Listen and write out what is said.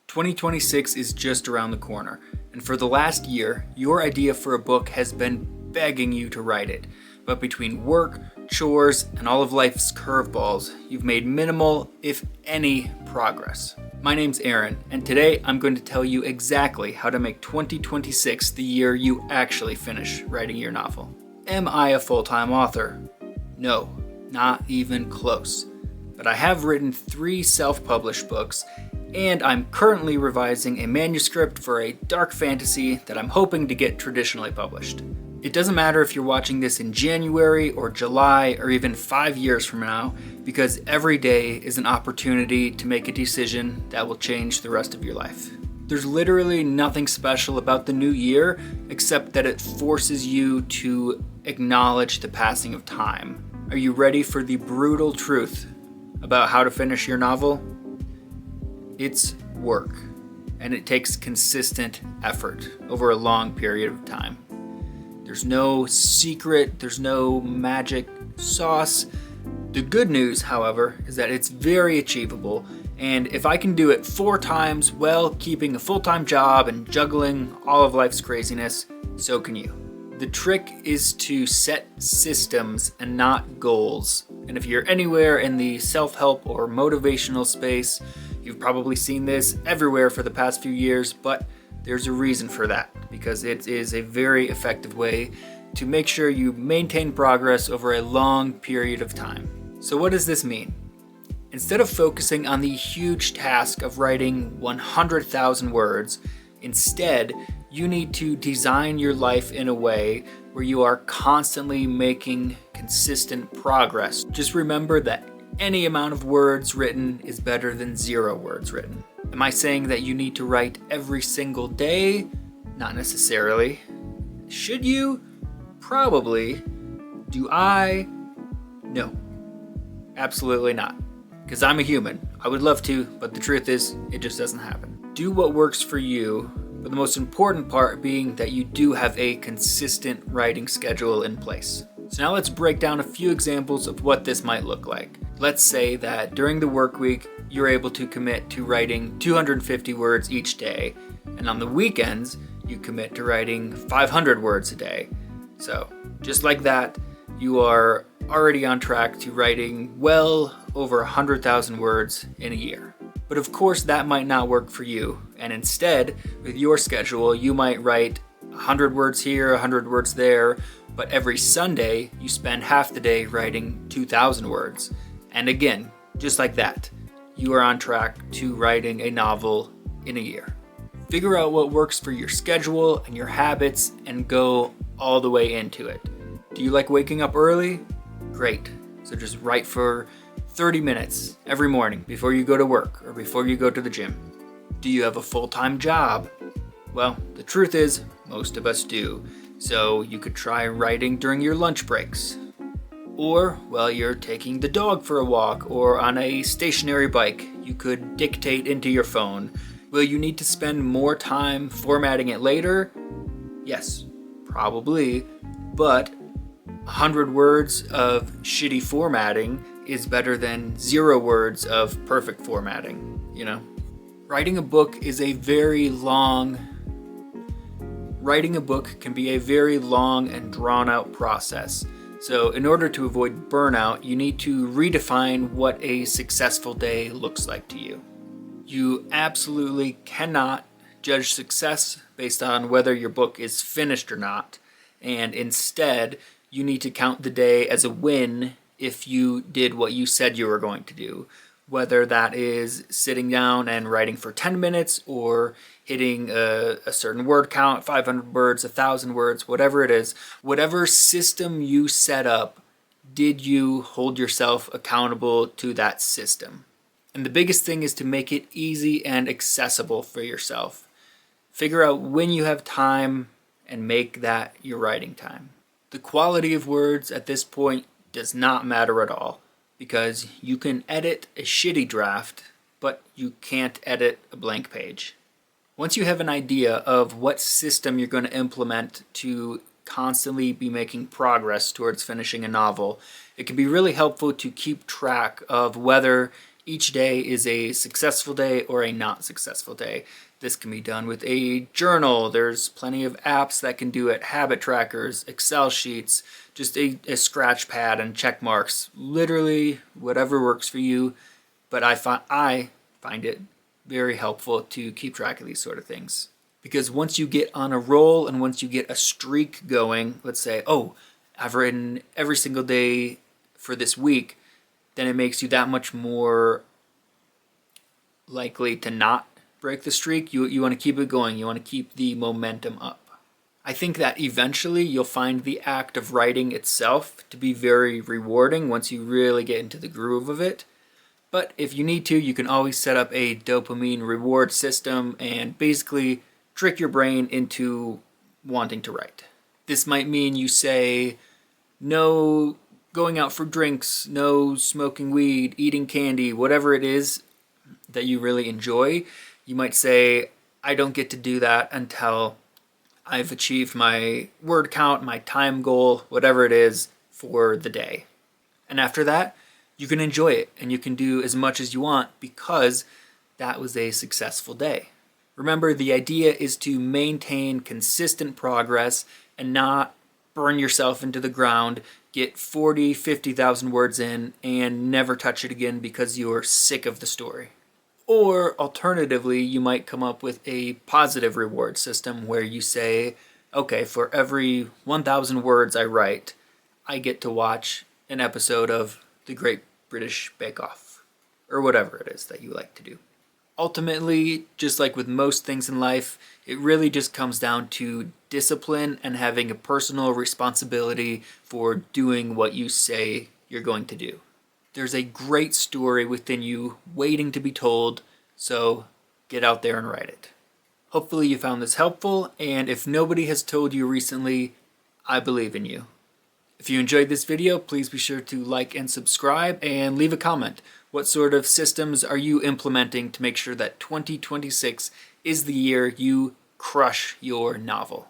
2026 is just around the corner, and for the last year, your idea for a book has been begging you to write it. But between work, chores, and all of life's curveballs, you've made minimal, if any, progress. My name's Aaron, and today I'm going to tell you exactly how to make 2026 the year you actually finish writing your novel. Am I a full-time author? No, not even close. But I have written 3 self-published books, and I'm currently revising a manuscript for a dark fantasy that I'm hoping to get traditionally published. It doesn't matter if you're watching this in January or July or even 5 years from now, because every day is an opportunity to make a decision that will change the rest of your life. There's literally nothing special about the new year except that it forces you to acknowledge the passing of time. Are you ready for the brutal truth about how to finish your novel? It's work, and it takes consistent effort over a long period of time. There's no secret, there's no magic sauce. The good news, however, is that it's very achievable, and if I can do it 4 times while keeping a full-time job and juggling all of life's craziness, so can you. The trick is to set systems and not goals. And if you're anywhere in the self-help or motivational space, you've probably seen this everywhere for the past few years, but there's a reason for that, because it is a very effective way to make sure you maintain progress over a long period of time. So what does this mean? Instead of focusing on the huge task of writing 100,000 words, instead, you need to design your life in a way where you are constantly making consistent progress. Just remember that any amount of words written is better than 0 words written. Am I saying that you need to write every single day? Not necessarily. Should you? Probably. Do I? No. Absolutely not. Because I'm a human. I would love to, but the truth is, it just doesn't happen. Do what works for you, but the most important part being that you do have a consistent writing schedule in place. So now let's break down a few examples of what this might look like. Let's say that during the work week, you're able to commit to writing 250 words each day, and on the weekends, you commit to writing 500 words a day. So just like that, you are already on track to writing well over 100,000 words in a year. But of course, that might not work for you, and instead, with your schedule, you might write 100 words here, 100 words there, but every Sunday, you spend half the day writing 2,000 words. And again, just like that, you are on track to writing a novel in a year. Figure out what works for your schedule and your habits and go all the way into it. Do you like waking up early? Great. So just write for 30 minutes every morning before you go to work or before you go to the gym. Do you have a full-time job? Well, the truth is, most of us do. So you could try writing during your lunch breaks, or while you're taking the dog for a walk or on a stationary bike. You could dictate into your phone. Will you need to spend more time formatting it later? Yes, probably, but 100 words of shitty formatting is better than 0 words of perfect formatting, you know? Writing a book can be a very long and drawn out process. So in order to avoid burnout, you need to redefine what a successful day looks like to you. You absolutely cannot judge success based on whether your book is finished or not. And instead, you need to count the day as a win if you did what you said you were going to do. Whether that is sitting down and writing for 10 minutes or hitting a certain word count, 500 words, 1,000 words, whatever it is, whatever system you set up, did you hold yourself accountable to that system? And the biggest thing is to make it easy and accessible for yourself. Figure out when you have time and make that your writing time. The quality of words at this point does not matter at all, because you can edit a shitty draft, but you can't edit a blank page. Once you have an idea of what system you're going to implement to constantly be making progress towards finishing a novel, it can be really helpful to keep track of whether Each day is a successful day or a not successful day. This can be done with a journal. There's plenty of apps that can do it, habit trackers, Excel sheets, just a scratch pad and check marks. Literally whatever works for you, but I find it very helpful to keep track of these sort of things. Because once you get on a roll and once you get a streak going, let's say, oh, I've written every single day for this week, then it makes you that much more likely to not break the streak. You want to keep it going. You want to keep the momentum up. I think that eventually you'll find the act of writing itself to be very rewarding once you really get into the groove of it. But if you need to, you can always set up a dopamine reward system and basically trick your brain into wanting to write. This might mean you say no going out for drinks, no smoking weed, eating candy, whatever it is that you really enjoy. You might say, I don't get to do that until I've achieved my word count, my time goal, whatever it is for the day. And after that, you can enjoy it and you can do as much as you want because that was a successful day. Remember, the idea is to maintain consistent progress and not burn yourself into the ground, get 40, 50,000 words in, and never touch it again because you're sick of the story. Or alternatively, you might come up with a positive reward system where you say, okay, for every 1,000 words I write, I get to watch an episode of The Great British Bake Off, or whatever it is that you like to do. Ultimately, just like with most things in life, it really just comes down to discipline and having a personal responsibility for doing what you say you're going to do. There's a great story within you waiting to be told, so get out there and write it. Hopefully you found this helpful, and if nobody has told you recently, I believe in you. If you enjoyed this video, please be sure to like and subscribe and leave a comment. What sort of systems are you implementing to make sure that 2026 is the year you crush your novel?